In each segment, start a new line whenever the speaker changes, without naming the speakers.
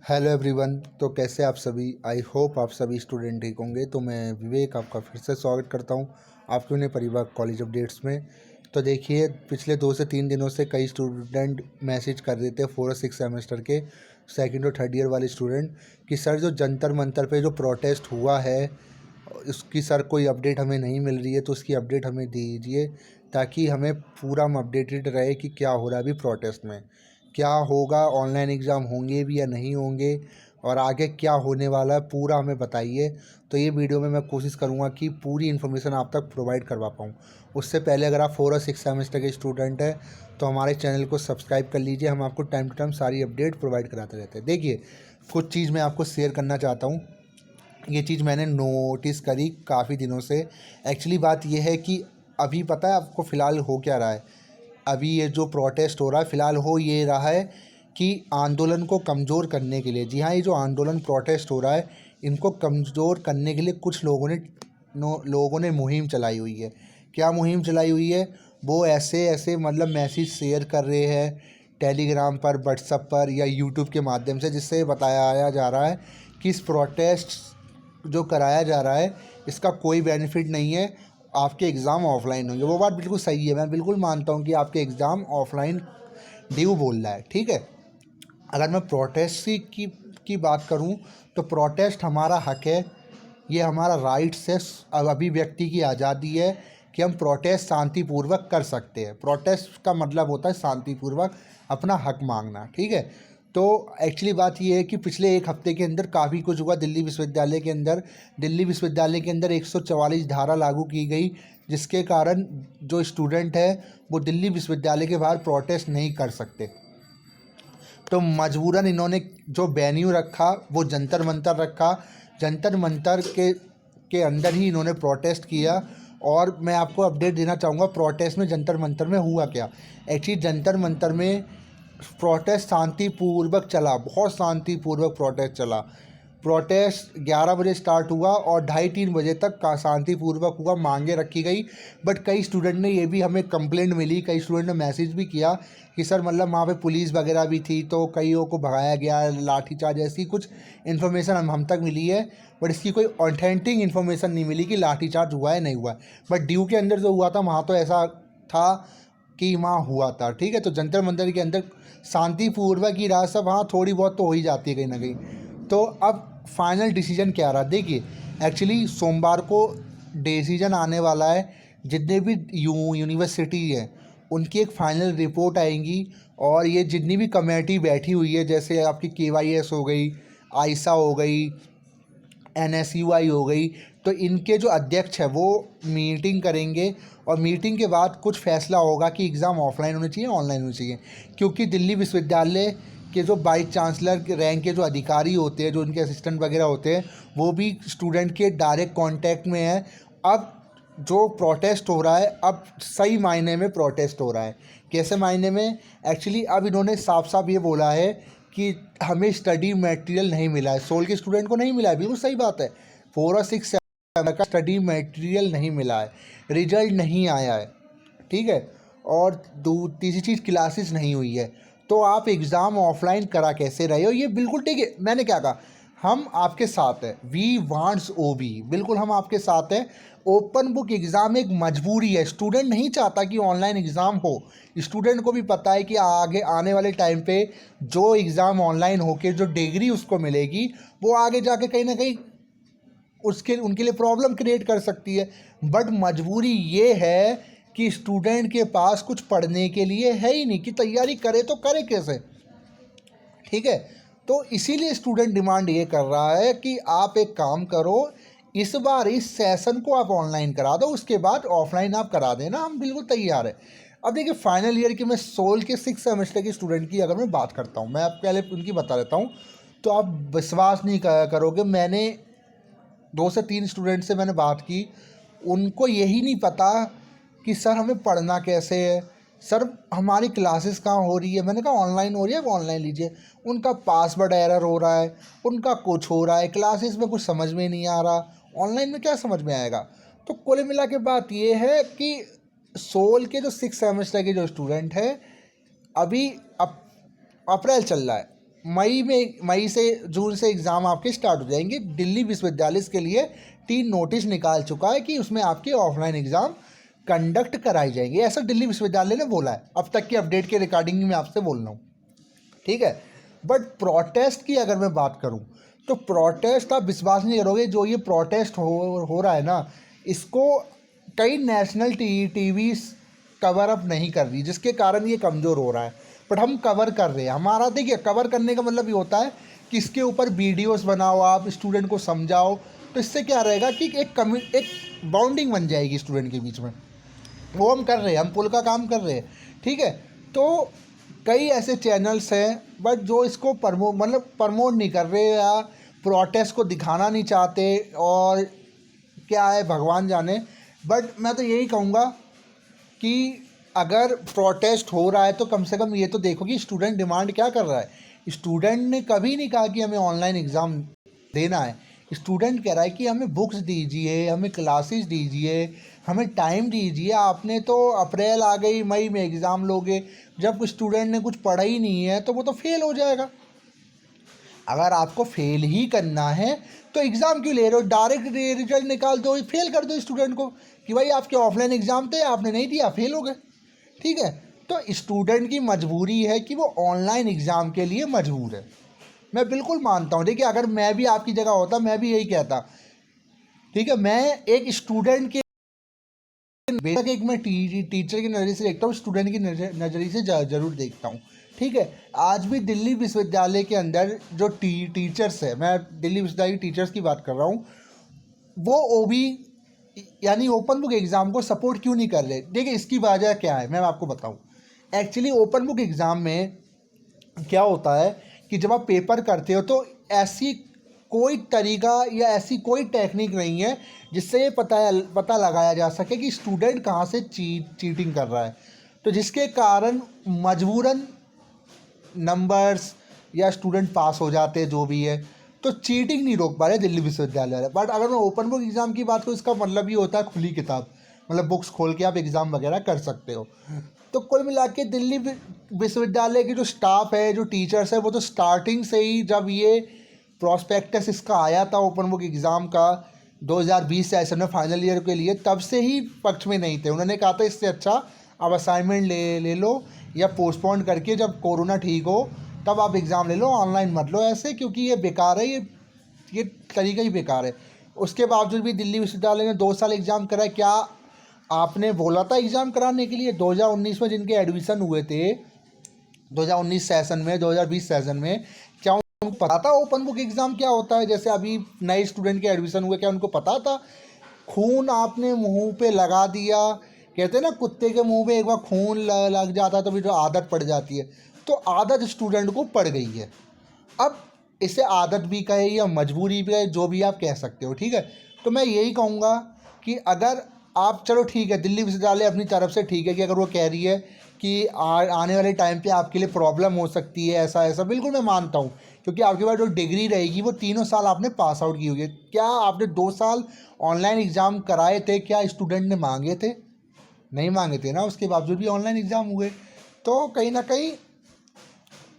Hello everyone. तो कैसे आप सभी? आई होप आप सभी स्टूडेंट ठीक होंगे। तो मैं विवेक आपका फिर से स्वागत करता हूं आपके अपने परिवार कॉलेज अपडेट्स में। तो देखिए, पिछले 2 से 3 दिनों से कई स्टूडेंट मैसेज कर रहे थे 4 और 6 सेमेस्टर के सेकंड और थर्ड ईयर वाले स्टूडेंट कि सर जो जंतर मंतर पे जो प्रोटेस्ट हुआ है उसकी सर कोई अपडेट हमें नहीं मिल रही है, तो उसकी अपडेट हमें दीजिए ताकि हमें पूरा हम अपडेटेड रहे कि क्या हो रहा है अभी प्रोटेस्ट में, क्या होगा, ऑनलाइन एग्ज़ाम होंगे भी या नहीं होंगे और आगे क्या होने वाला है, पूरा हमें बताइए। तो ये वीडियो में मैं कोशिश करूँगा कि पूरी इन्फॉर्मेशन आप तक प्रोवाइड करवा पाऊँ। उससे पहले अगर आप 4 और 6 सेमेस्टर के स्टूडेंट हैं तो हमारे चैनल को सब्सक्राइब कर लीजिए। हम आपको टाइम टू टाइम सारी अपडेट प्रोवाइड कराते रहते हैं। देखिए, कुछ चीज़ मैं आपको शेयर करना चाहता हूँ। ये चीज़ मैंने नोटिस करी काफ़ी दिनों से। एक्चुअली बात ये है कि अभी पता है आपको फ़िलहाल हो क्या रहा है। अभी ये जो प्रोटेस्ट हो रहा है फ़िलहाल हो ये रहा है कि आंदोलन को कमज़ोर करने के लिए, जी हाँ, ये जो आंदोलन प्रोटेस्ट हो रहा है इनको कमज़ोर करने के लिए कुछ लोगों ने मुहिम चलाई हुई है। क्या मुहिम चलाई हुई है? वो ऐसे ऐसे मतलब मैसेज शेयर कर रहे हैं टेलीग्राम पर, व्हाट्सएप पर या यूट्यूब के माध्यम से, जिससे बताया जा रहा है कि इस प्रोटेस्ट जो कराया जा रहा है इसका कोई बेनिफिट नहीं है, आपके एग्ज़ाम ऑफलाइन होंगे। वो बात बिल्कुल सही है, मैं बिल्कुल मानता हूँ कि आपके एग्ज़ाम ऑफलाइन ड्यू बोल रहा है, ठीक है। अगर मैं प्रोटेस्ट की बात करूँ तो प्रोटेस्ट हमारा हक है, ये हमारा राइट्स है। अब अभिव्यक्ति की आज़ादी है कि हम प्रोटेस्ट शांतिपूर्वक कर सकते हैं। प्रोटेस्ट का मतलब होता है शांतिपूर्वक अपना हक मांगना, ठीक है। तो एक्चुअली बात ये है कि पिछले एक हफ्ते के अंदर काफ़ी कुछ हुआ दिल्ली विश्वविद्यालय के अंदर 144 धारा लागू की गई, जिसके कारण जो स्टूडेंट है वो दिल्ली विश्वविद्यालय के बाहर प्रोटेस्ट नहीं कर सकते। तो मजबूरन इन्होंने जो वेन्यू रखा वो जंतर मंतर रखा। जंतर मंतर के अंदर ही इन्होंने प्रोटेस्ट किया। और मैं आपको अपडेट देना चाहूँगा प्रोटेस्ट में जंतर मंतर में हुआ क्या। एक्चुअली जंतर मंतर में प्रोटेस्ट शांतिपूर्वक चला, बहुत शांतिपूर्वक प्रोटेस्ट चला। प्रोटेस्ट 11 बजे स्टार्ट हुआ और 2:30-3 बजे तक का शांतिपूर्वक हुआ, मांगे रखी गई। बट कई स्टूडेंट ने ये भी, हमें कंप्लेंट मिली, कई स्टूडेंट ने मैसेज भी किया कि सर मतलब वहाँ पे पुलिस वगैरह भी थी तो कईयों को भगाया गया, लाठीचार्ज, ऐसी कुछ इन्फॉर्मेशन हम तक मिली है। बट इसकी कोई ऑथेंटिक इन्फॉर्मेशन नहीं मिली कि लाठीचार्ज हुआ है नहीं हुआ है। बट ड्यू के अंदर जो हुआ था वहाँ तो ऐसा था कि वहाँ हुआ था, ठीक है। तो जंतर मंतर के अंदर शांतिपूर्वक ही रहा सब, हाँ थोड़ी बहुत तो हो ही जाती है कहीं ना कहीं। तो अब फाइनल डिसीजन क्या रहा, देखिए। एक्चुअली सोमवार को डिसीजन आने वाला है। जितने भी यूनिवर्सिटी है उनकी एक फाइनल रिपोर्ट आएंगी और ये जितनी भी कमेटी बैठी हुई है, जैसे आपकी KYS हो गई, आयसा हो गई, NSUI हो गई, तो इनके जो अध्यक्ष है वो मीटिंग करेंगे और मीटिंग के बाद कुछ फैसला होगा कि एग्ज़ाम ऑफलाइन होने चाहिए ऑनलाइन होने चाहिए। क्योंकि दिल्ली विश्वविद्यालय के जो वाइस चांसलर के रैंक के जो अधिकारी होते हैं, जो उनके असिस्टेंट वगैरह होते हैं, वो भी स्टूडेंट के डायरेक्ट कांटेक्ट में है। अब जो प्रोटेस्ट हो रहा है, अब सही मायने में प्रोटेस्ट हो रहा है। कैसे मायने में? एक्चुअली अब इन्होंने साफ साफ ये बोला है कि हमें स्टडी मटेरियल नहीं मिला है, सोल के स्टूडेंट को नहीं मिला है, बिल्कुल सही बात है। 4 और 6 का स्टडी मटेरियल नहीं मिला है, रिजल्ट नहीं आया है, ठीक है। और तीसरी चीज़, क्लासेस नहीं हुई है। तो आप एग्ज़ाम ऑफलाइन करा कैसे रहे हो? ये बिल्कुल ठीक है। मैंने क्या कहा, हम आपके साथ हैं, वी वांट्स OB, बिल्कुल हम आपके साथ हैं। ओपन बुक एग्ज़ाम एक मजबूरी है, स्टूडेंट नहीं चाहता कि ऑनलाइन एग्ज़ाम हो। स्टूडेंट को भी पता है कि आगे आने वाले टाइम पे जो एग्ज़ाम ऑनलाइन होके जो डिग्री उसको मिलेगी वो आगे जाके कहीं ना कहीं उसके उनके लिए प्रॉब्लम क्रिएट कर सकती है। बट मजबूरी ये है कि स्टूडेंट के पास कुछ पढ़ने के लिए है ही नहीं, कि तैयारी करे तो करे कैसे, ठीक है। तो इसीलिए स्टूडेंट डिमांड ये कर रहा है कि आप एक काम करो, इस बार इस सेशन को आप ऑनलाइन करा दो, उसके बाद ऑफलाइन आप करा देना, हम बिल्कुल तैयार है। अब देखिए, फाइनल ईयर की, मैं सोल के 6 सेमेस्टर के स्टूडेंट की अगर मैं बात करता हूँ, मैं आप पहले उनकी बता देता हूँ, तो आप विश्वास नहीं करोगे। मैंने 2 से 3 स्टूडेंट से मैंने बात की, उनको यही नहीं पता कि सर हमें पढ़ना कैसे है, सर हमारी क्लासेस कहाँ हो रही है। मैंने कहा ऑनलाइन हो रही है, वो ऑनलाइन लीजिए। उनका पासवर्ड एरर हो रहा है, उनका कुछ हो रहा है, क्लासेस में कुछ समझ में नहीं आ रहा, ऑनलाइन में क्या समझ में आएगा। तो कुल मिला के बात ये है कि सोल के जो 6 सेमेस्टर के जो स्टूडेंट हैं, अभी अप्रैल चल रहा है, मई से जून से एग्ज़ाम आपके स्टार्ट हो जाएंगे। दिल्ली विश्वविद्यालय इसके लिए 3 नोटिस निकाल चुका है कि उसमें आपके ऑफलाइन एग्ज़ाम कंडक्ट कराई जाएंगे, ऐसा दिल्ली विश्वविद्यालय ने बोला है। अब तक की अपडेट के रिकॉर्डिंग में आपसे बोल रहा हूँ, ठीक है। बट प्रोटेस्ट की अगर मैं बात करूँ तो प्रोटेस्ट आप विश्वास नहीं करोगे, जो ये प्रोटेस्ट हो रहा है ना, इसको कई नेशनल टीवी कवर अप नहीं कर रही, जिसके कारण ये कमज़ोर हो रहा है। बट हम कवर कर रहे हैं। हमारा देखिए, कवर करने का मतलब ये होता है कि इसके ऊपर वीडियोस बनाओ, आप स्टूडेंट को समझाओ, तो इससे क्या रहेगा कि एक बॉन्डिंग बन जाएगी स्टूडेंट के बीच में। वो हम कर रहे हैं, हम पुल का काम कर रहे हैं, ठीक है। तो कई ऐसे चैनल्स हैं बट जो इसको प्रमोट नहीं कर रहे या प्रोटेस्ट को दिखाना नहीं चाहते, और क्या है भगवान जाने। बट मैं तो यही कहूँगा कि अगर प्रोटेस्ट हो रहा है तो कम से कम ये तो देखो कि स्टूडेंट डिमांड क्या कर रहा है। स्टूडेंट ने कभी नहीं कहा कि हमें ऑनलाइन एग्ज़ाम देना है। स्टूडेंट कह रहा है कि हमें बुक्स दीजिए, हमें क्लासेस दीजिए, हमें टाइम दीजिए। आपने तो अप्रैल आ गई, मई में एग्ज़ाम लोगे, जब स्टूडेंट ने कुछ पढ़ा ही नहीं है तो वो तो फेल हो जाएगा। अगर आपको फेल ही करना है तो एग्ज़ाम क्यों ले रहे हो? डायरेक्ट रिजल्ट निकाल दो, फेल कर दो स्टूडेंट को कि भाई आपके ऑफलाइन एग्ज़ाम थे, आपने नहीं दिया, फेल हो गए, ठीक है। तो स्टूडेंट की मजबूरी है कि वो ऑनलाइन एग्ज़ाम के लिए मजबूर है। मैं बिल्कुल मानता हूँ। देखिए, अगर मैं भी आपकी जगह होता मैं भी यही कहता, ठीक है। मैं एक स्टूडेंट के बेशक एक मैं टीचर की नज़रिए से देखता हूँ, स्टूडेंट की नज़रिए से ज़रूर देखता हूँ, ठीक है। आज भी दिल्ली विश्वविद्यालय के अंदर जो टीचर्स है, मैं दिल्ली विश्वविद्यालय के टीचर्स की बात कर रहा हूँ, वो ओबी यानी ओपन बुक एग्ज़ाम को सपोर्ट क्यों नहीं कर रहे? देखिए, इसकी वजह क्या है मैं आपको बताऊँ। एक्चुअली ओपन बुक एग्ज़ाम में क्या होता है कि जब आप पेपर करते हो तो ऐसी कोई तरीका या ऐसी कोई टेक्निक नहीं है जिससे ये पता लगाया जा सके कि स्टूडेंट कहाँ से चीटिंग कर रहा है। तो जिसके कारण मजबूरन नंबर्स या स्टूडेंट पास हो जाते हैं, जो भी है। तो चीटिंग नहीं रोक पा रहे दिल्ली विश्वविद्यालय वाले। बट अगर मैं ओपन बुक एग्ज़ाम की बात करूँ, इसका मतलब ये होता है खुली किताब, मतलब बुक्स खोल के आप एग्ज़ाम वगैरह कर सकते हो। तो कुल मिला के दिल्ली विश्वविद्यालय की जो स्टाफ है, जो टीचर्स है, वो तो स्टार्टिंग से ही, जब ये प्रॉस्पेक्टस इसका आया था ओपन बुक एग्ज़ाम का 2020 सेशन में फाइनल ईयर के लिए, तब से ही पक्ष में नहीं थे। उन्होंने कहा था इससे अच्छा आप असाइनमेंट ले लो, या पोस्टपोन करके जब कोरोना ठीक हो तब आप एग्ज़ाम ले लो, ऑनलाइन मत लो ऐसे, क्योंकि ये बेकार है, ये तरीका ही बेकार है। उसके बावजूद भी दिल्ली विश्वविद्यालय ने 2 साल एग्ज़ाम कराए। क्या आपने बोला था एग्ज़ाम कराने के लिए? 2019 में जिनके एडमिशन हुए थे 2019 सेशन में, 2020 सेशन में, क्या उनको पता था ओपन बुक एग्ज़ाम क्या होता है? जैसे अभी नए स्टूडेंट के एडमिशन हुए, क्या उनको पता था? खून आपने मुंह पे लगा दिया। कहते हैं ना, कुत्ते के मुंह पे एक बार खून लग जाता है तो फिर जो आदत पड़ जाती है, तो आदत स्टूडेंट को पड़ गई है। अब इसे आदत भी कहे या मजबूरी भी कहे, जो भी आप कह सकते हो, ठीक है। तो मैं यही कहूँगा कि अगर आप, चलो ठीक है, दिल्ली विश्वविद्यालय अपनी तरफ से ठीक है कि अगर वो कह रही है कि आने वाले टाइम पे आपके लिए प्रॉब्लम हो सकती है, ऐसा ऐसा, बिल्कुल मैं मानता हूँ, क्योंकि आपके पास जो डिग्री रहेगी वो 3 साल आपने पास आउट की होगी। क्या आपने 2 साल ऑनलाइन एग्ज़ाम कराए थे? क्या स्टूडेंट ने मांगे थे? नहीं मांगे थे ना, उसके बावजूद भी ऑनलाइन एग्ज़ाम हुए। तो कहीं ना कहीं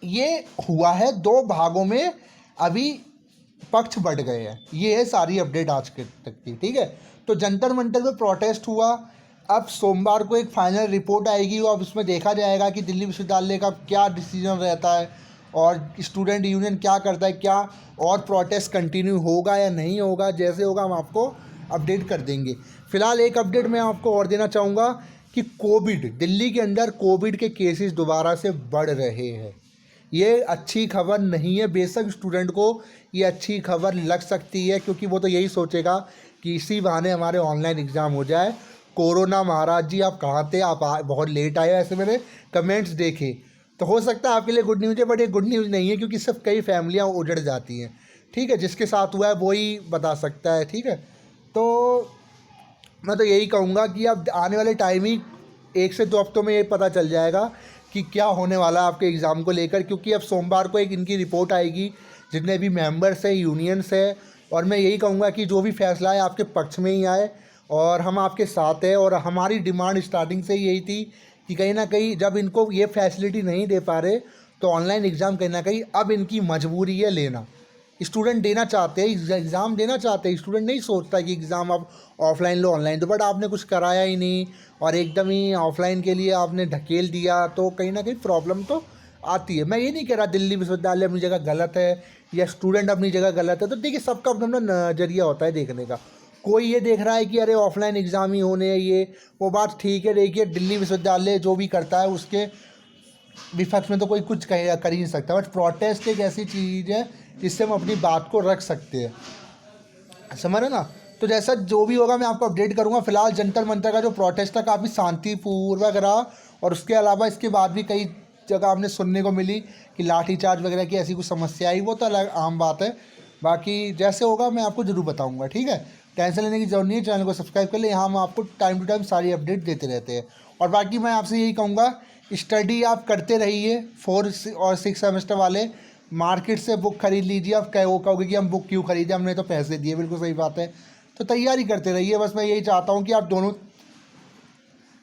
ये हुआ है, 2 भागों में अभी पक्ष बढ़ गए हैं। ये है सारी अपडेट आज के तक की, ठीक है। तो जंतर मंतर में प्रोटेस्ट हुआ। अब सोमवार को एक फाइनल रिपोर्ट आएगी और उसमें देखा जाएगा कि दिल्ली विश्वविद्यालय का क्या डिसीजन रहता है और स्टूडेंट यूनियन क्या करता है, क्या और प्रोटेस्ट कंटिन्यू होगा या नहीं होगा। जैसे होगा हम आपको अपडेट कर देंगे। फिलहाल एक अपडेट मैं आपको और देना चाहूँगा कि दिल्ली के अंदर कोविड के केसेस दोबारा से बढ़ रहे हैं। ये अच्छी खबर नहीं है। बेशक स्टूडेंट को ये अच्छी खबर लग सकती है, क्योंकि वो तो यही सोचेगा कि इसी बहाने हमारे ऑनलाइन एग्ज़ाम हो जाए। कोरोना महाराज जी आप कहाँ थे? आप बहुत लेट आए, ऐसे मैंने कमेंट्स देखे। तो हो सकता है आपके लिए गुड न्यूज़ है, बट ये गुड न्यूज़ नहीं है, क्योंकि सिर्फ कई फैमिलियाँ उजड़ जाती हैं, ठीक है। जिसके साथ हुआ है वो ही बता सकता है, ठीक है। तो मैं तो यही कहूँगा कि अब आने वाले टाइम ही 1 से 2 हफ्तों में ये पता चल जाएगा कि क्या होने वाला है आपके एग्ज़ाम को लेकर, क्योंकि अब सोमवार को एक इनकी रिपोर्ट आएगी, जितने भी मेंबर्स हैं, यूनियंस है। और मैं यही कहूँगा कि जो भी फैसला है आपके पक्ष में ही आए, और हम आपके साथ हैं। और हमारी डिमांड स्टार्टिंग से ही यही थी कि कहीं ना कहीं जब इनको ये फैसिलिटी नहीं दे पा रहे तो ऑनलाइन एग्ज़ाम कहीं ना कहीं अब इनकी मजबूरी है लेना। स्टूडेंट देना चाहते हैं, एग्ज़ाम देना चाहते हैं, स्टूडेंट नहीं सोचता कि एग्ज़ाम आप ऑफलाइन लो ऑनलाइन दो, बट आपने कुछ कराया ही नहीं और एकदम ही ऑफलाइन के लिए आपने ढकेल दिया, तो कहीं ना कहीं प्रॉब्लम तो आती है। मैं ये नहीं कह रहा दिल्ली विश्वविद्यालय अपनी जगह गलत है या स्टूडेंट अपनी जगह गलत है, तो देखिए सबका अपना अपना नज़रिया होता है देखने का। कोई ये देख रहा है कि अरे ऑफलाइन एग्ज़ाम ही होने हैं, ये वो बात ठीक है। देखिए दिल्ली विश्वविद्यालय जो भी करता है उसके विपक्ष में तो कोई कुछ कर ही नहीं सकता, बट प्रोटेस्ट एक ऐसी चीज़ है जिससे हम अपनी बात को रख सकते हैं, समझ रहे ना। तो जैसा जो भी होगा मैं आपको अपडेट करूंगा। फिलहाल जंतर मंतर का जो प्रोटेस्ट था काफ़ी शांतिपूर्वक रहा, और उसके अलावा इसके बाद भी कई जगह आपने सुनने को मिली कि लाठीचार्ज वगैरह की ऐसी कुछ समस्या आई, वो तो अलग आम बात है। बाकी जैसे होगा मैं आपको ज़रूर बताऊंगा, ठीक है। टेंशन लेने की जरूरत नहीं है, चैनल को सब्सक्राइब कर ले, यहाँ हम आपको टाइम टू टाइम सारी अपडेट देते रहते हैं। और बाकी मैं आपसे यही कहूँगा, स्टडी आप करते रहिए, 4 और 6 सेमेस्टर वाले मार्केट से बुक खरीद लीजिए। आप कहोगे कि हम बुक क्यों खरीदे, हमने तो पैसे दिए, बिल्कुल सही बात है। तो तैयारी करते रहिए, बस मैं यही चाहता हूँ कि आप दोनों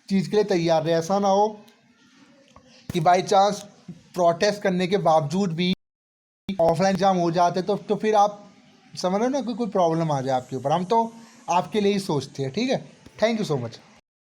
चीज़ के लिए तैयार रहे। ऐसा ना हो कि बाई चांस प्रोटेस्ट करने के बावजूद भी ऑफलाइन एग्जाम हो जाते तो फिर आप समझ लो ना कि कोई प्रॉब्लम आ जाए आपके ऊपर। हम तो आपके लिए ही सोचते हैं, ठीक है। Thank you so much.